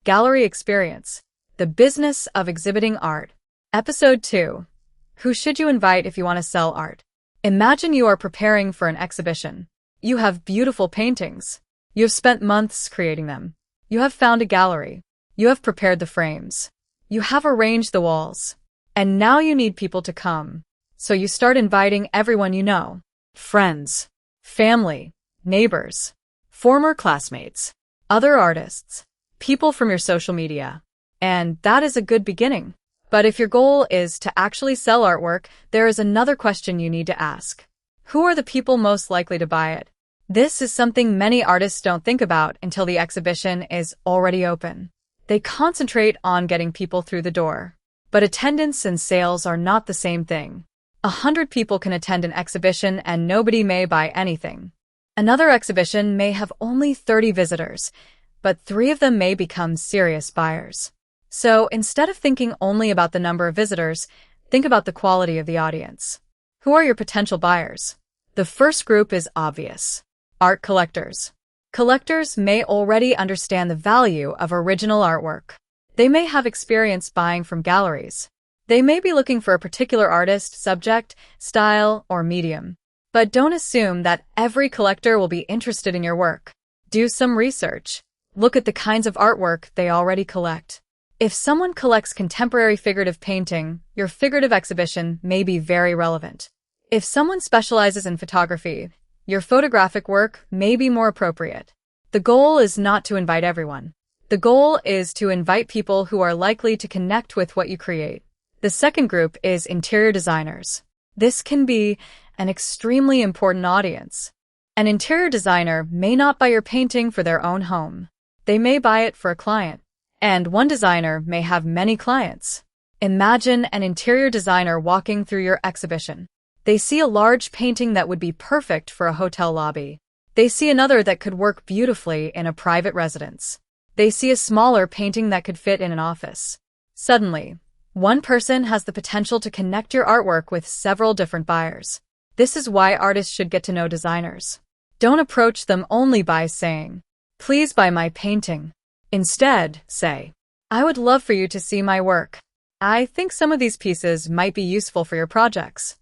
Gallery Experience, The Business of Exhibiting Art. Episode 2. Who should you invite if you want to sell art? Imagine you are preparing for an exhibition. You have beautiful paintings. You have spent months creating them. You have found a gallery. You have prepared the frames. You have arranged the walls. And now you need people to come. So you start inviting everyone you know. Friends, family, neighbors, former classmates, other artists, people from your social media. And that is a good beginning. But if your goal is to actually sell artwork, there is another question you need to ask. Who are the people most likely to buy it? This is something many artists don't think about until the exhibition is already open. They concentrate on getting people through the door. But attendance and sales are not the same thing. 100 people can attend an exhibition and nobody may buy anything. Another exhibition may have only 30 visitors, but 3 of them may become serious buyers. So instead of thinking only about the number of visitors, think about the quality of the audience. Who are your potential buyers? The first group is obvious. Art collectors. Collectors may already understand the value of original artwork. They may have experience buying from galleries. They may be looking for a particular artist, subject, style, or medium. But don't assume that every collector will be interested in your work. Do some research. Look at the kinds of artwork they already collect. If someone collects contemporary figurative painting, your figurative exhibition may be very relevant. If someone specializes in photography, your photographic work may be more appropriate. The goal is not to invite everyone. The goal is to invite people who are likely to connect with what you create. The second group is interior designers. This can be an extremely important audience. An interior designer may not buy your painting for their own home. They may buy it for a client. And one designer may have many clients. Imagine an interior designer walking through your exhibition. They see a large painting that would be perfect for a hotel lobby. They see another that could work beautifully in a private residence. They see a smaller painting that could fit in an office. Suddenly, one person has the potential to connect your artwork with several different buyers. This is why artists should get to know designers. Don't approach them only by saying, "Please buy my painting." Instead, say, "I would love for you to see my work. I think some of these pieces might be useful for your projects."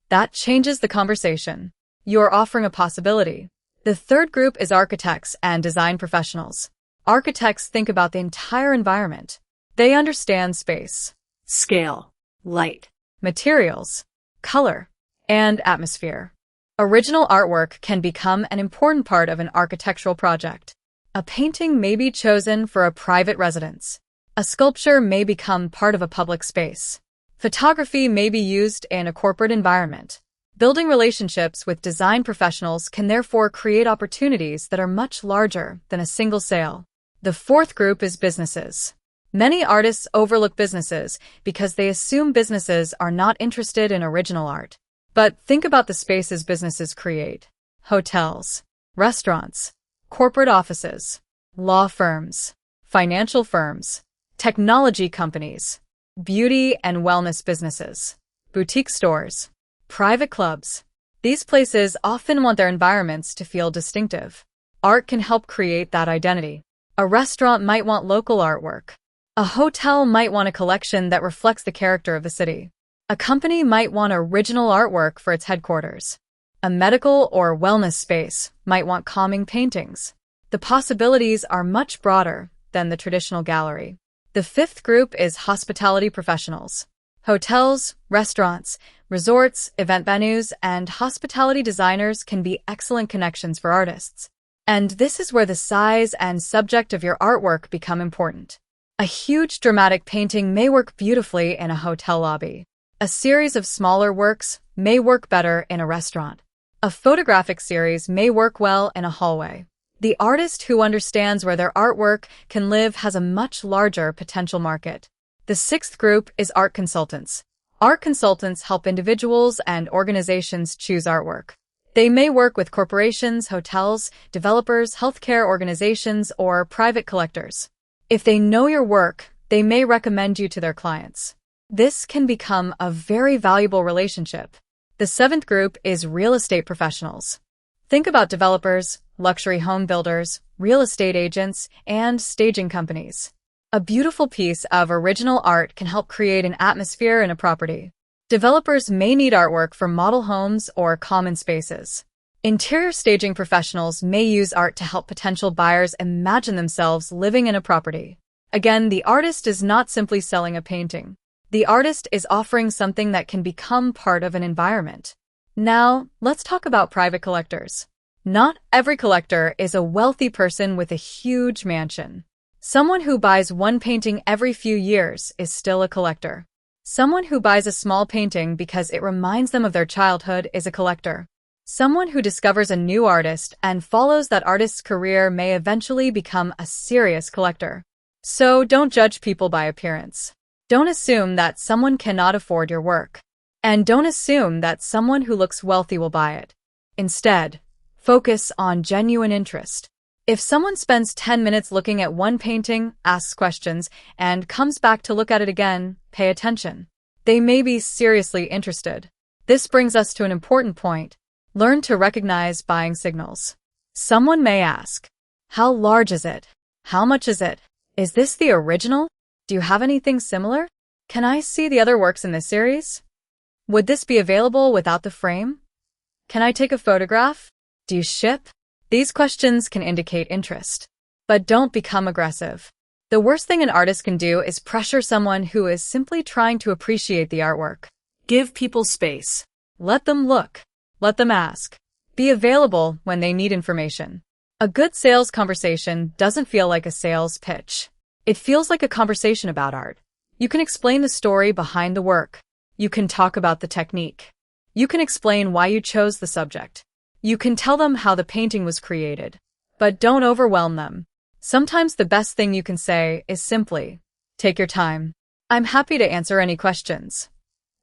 That changes the conversation. You are offering a possibility. The third group is architects and design professionals. Architects think about the entire environment. They understand space, scale, light, materials, color, and atmosphere. Original artwork can become an important part of an architectural project. A painting may be chosen for a private residence. A sculpture may become part of a public space. Photography may be used in a corporate environment. Building relationships with design professionals can therefore create opportunities that are much larger than a single sale. The fourth group is businesses. Many artists overlook businesses because they assume businesses are not interested in original art. But think about the spaces businesses create. Hotels, restaurants, corporate offices, law firms, financial firms, technology companies, beauty and wellness businesses, boutique stores, private clubs. These places often want their environments to feel distinctive. Art can help create that identity. A restaurant might want local artwork. A hotel might want a collection that reflects the character of the city. A company might want original artwork for its headquarters. A medical or wellness space might want calming paintings. The possibilities are much broader than the traditional gallery. The fifth group is hospitality professionals. Hotels, restaurants, resorts, event venues, and hospitality designers can be excellent connections for artists. And this is where the size and subject of your artwork become important. A huge dramatic painting may work beautifully in a hotel lobby. A series of smaller works may work better in a restaurant. A photographic series may work well in a hallway. The artist who understands where their artwork can live has a much larger potential market. The sixth group is art consultants. Art consultants help individuals and organizations choose artwork. They may work with corporations, hotels, developers, healthcare organizations, or private collectors. If they know your work, they may recommend you to their clients. This can become a very valuable relationship. The seventh group is real estate professionals. Think about developers, luxury home builders, real estate agents, and staging companies. A beautiful piece of original art can help create an atmosphere in a property. Developers may need artwork for model homes or common spaces. Interior staging professionals may use art to help potential buyers imagine themselves living in a property. Again, the artist is not simply selling a painting. The artist is offering something that can become part of an environment. Now, let's talk about private collectors. Not every collector is a wealthy person with a huge mansion. Someone who buys one painting every few years is still a collector. Someone who buys a small painting because it reminds them of their childhood is a collector. Someone who discovers a new artist and follows that artist's career may eventually become a serious collector. So don't judge people by appearance. Don't assume that someone cannot afford your work. And don't assume that someone who looks wealthy will buy it. Instead, focus on genuine interest. If someone spends 10 minutes looking at one painting, asks questions, and comes back to look at it again, pay attention. They may be seriously interested. This brings us to an important point. Learn to recognize buying signals. Someone may ask, how large is it? How much is it? Is this the original? Do you have anything similar? Can I see the other works in this series? Would this be available without the frame? Can I take a photograph? Do you ship? These questions can indicate interest. But don't become aggressive. The worst thing an artist can do is pressure someone who is simply trying to appreciate the artwork. Give people space. Let them look. Let them ask. Be available when they need information. A good sales conversation doesn't feel like a sales pitch. It feels like a conversation about art. You can explain the story behind the work. You can talk about the technique. You can explain why you chose the subject. You can tell them how the painting was created. But don't overwhelm them. Sometimes the best thing you can say is simply, take your time. I'm happy to answer any questions.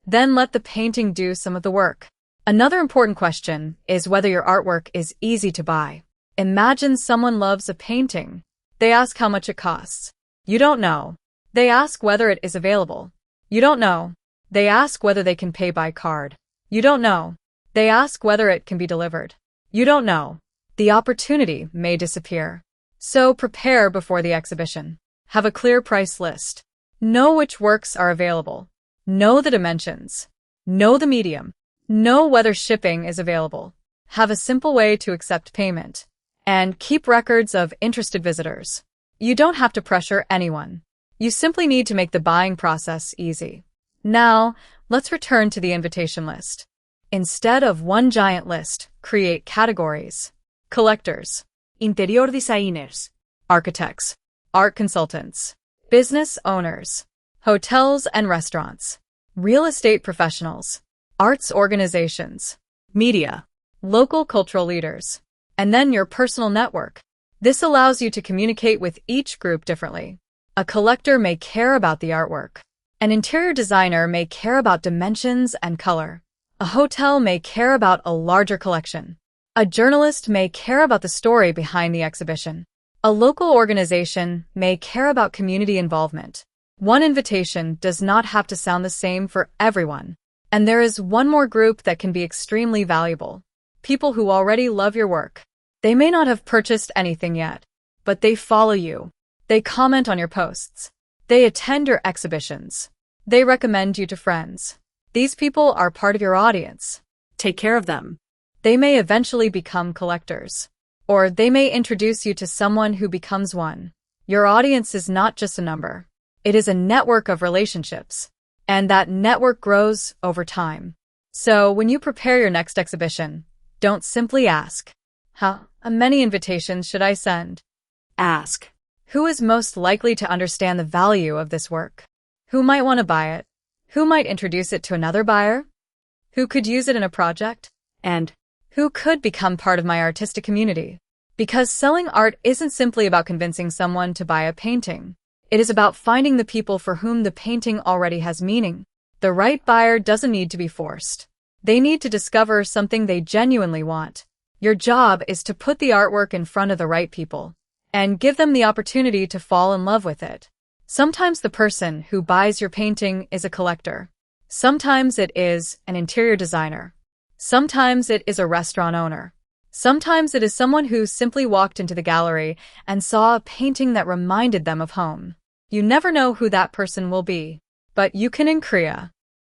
Then let the painting do some of the work. Another important question is whether your artwork is easy to buy. Imagine someone loves a painting. They ask how much it costs. You don't know. They ask whether it is available. You don't know. They ask whether they can pay by card. You don't know. They ask whether it can be delivered. You don't know. The opportunity may disappear. So prepare before the exhibition. Have a clear price list. Know which works are available. Know the dimensions. Know the medium. Know whether shipping is available. Have a simple way to accept payment. And keep records of interested visitors. You don't have to pressure anyone. You simply need to make the buying process easy. Now, let's return to the invitation list. Instead of one giant list, create categories. Collectors, interior designers, architects, art consultants, business owners, hotels and restaurants, real estate professionals, arts organizations, media, local cultural leaders, and then your personal network. This allows you to communicate with each group differently. A collector may care about the artwork. An interior designer may care about dimensions and color. A hotel may care about a larger collection. A journalist may care about the story behind the exhibition. A local organization may care about community involvement. One invitation does not have to sound the same for everyone. And there is one more group that can be extremely valuable. People who already love your work. They may not have purchased anything yet, but they follow you. They comment on your posts. They attend your exhibitions. They recommend you to friends. These people are part of your audience. Take care of them. They may eventually become collectors. Or they may introduce you to someone who becomes one. Your audience is not just a number. It is a network of relationships. And that network grows over time. So when you prepare your next exhibition, don't simply ask, how many invitations should I send? Ask, who is most likely to understand the value of this work? Who might want to buy it? Who might introduce it to another buyer? Who could use it in a project? And who could become part of my artistic community? Because selling art isn't simply about convincing someone to buy a painting. It is about finding the people for whom the painting already has meaning. The right buyer doesn't need to be forced. They need to discover something they genuinely want. Your job is to put the artwork in front of the right people and give them the opportunity to fall in love with it. Sometimes the person who buys your painting is a collector. Sometimes it is an interior designer. Sometimes it is a restaurant owner. Sometimes it is someone who simply walked into the gallery and saw a painting that reminded them of home. You never know who that person will be. But you can in Korea.